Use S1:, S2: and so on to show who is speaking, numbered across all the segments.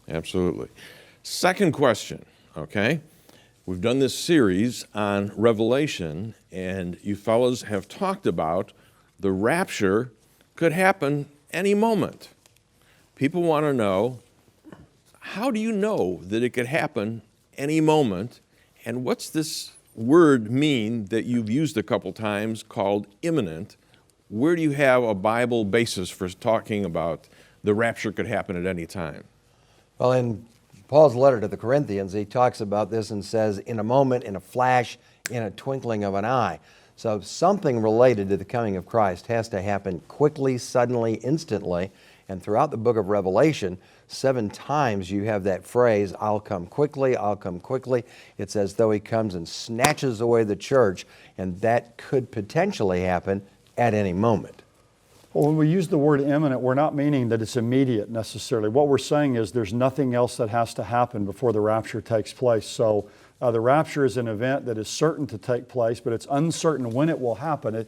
S1: Absolutely. Second question, okay? We've done this series on Revelation, and you fellows have talked about the rapture could happen any moment. People want to know, how do you know that it could happen any moment? And what's this word mean that you've used a couple times called imminent? Where do you have a Bible basis for talking about the rapture could happen at any time?
S2: Well, in Paul's letter to the Corinthians, he talks about this and says, in a moment, in a flash, in a twinkling of an eye. So something related to the coming of Christ has to happen quickly, suddenly, instantly. And throughout the book of Revelation, 7 times you have that phrase, I'll come quickly, I'll come quickly. It's as though he comes and snatches away the church, and that could potentially happen at any moment.
S3: Well, when we use the word imminent, we're not meaning that it's immediate necessarily. What we're saying is there's nothing else that has to happen before the rapture takes place. So the rapture is an event that is certain to take place, but it's uncertain when it will happen.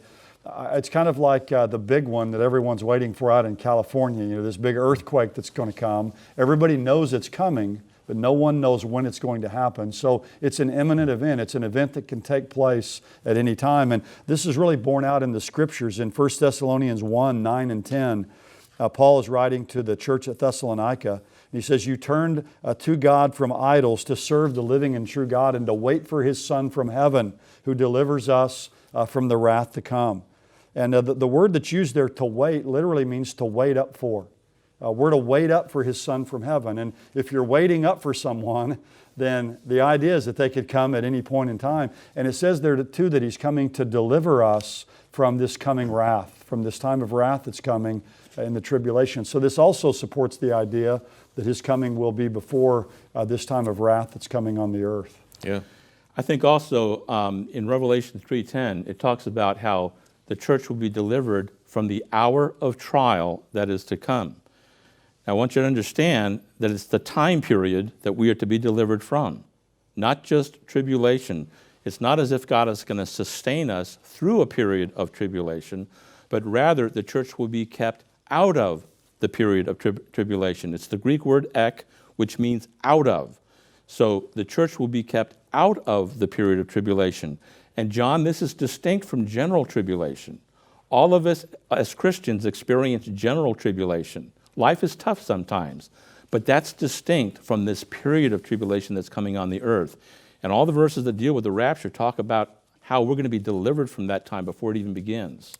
S3: It's kind of like the big one that everyone's waiting for out in California, this big earthquake that's going to come. Everybody knows it's coming, but no one knows when it's going to happen. So it's an imminent event. It's an event that can take place at any time. And this is really borne out in the Scriptures. In 1 Thessalonians 1, 9 and 10, Paul is writing to the church at Thessalonica. He says, you turned to God from idols to serve the living and true God and to wait for His Son from heaven, who delivers us from the wrath to come. And the word that's used there, to wait, literally means to wait up for. We're to wait up for His Son from heaven. And if you're waiting up for someone, then the idea is that they could come at any point in time. And it says there too that He's coming to deliver us from this coming wrath, from this time of wrath that's coming in the tribulation. So this also supports the idea that His coming will be before this time of wrath that's coming on the earth.
S1: Yeah.
S4: I think also in Revelation 3:10, it talks about how the church will be delivered from the hour of trial that is to come. Now, I want you to understand that it's the time period that we are to be delivered from, not just tribulation. It's not as if God is going to sustain us through a period of tribulation, but rather the church will be kept out of the period of tribulation. It's the Greek word ek, which means out of. So the church will be kept out of the period of tribulation. And John, this is distinct from general tribulation. All of us as Christians experience general tribulation. Life is tough sometimes, but that's distinct from this period of tribulation that's coming on the earth. And all the verses that deal with the rapture talk about how we're going to be delivered from that time before it even begins.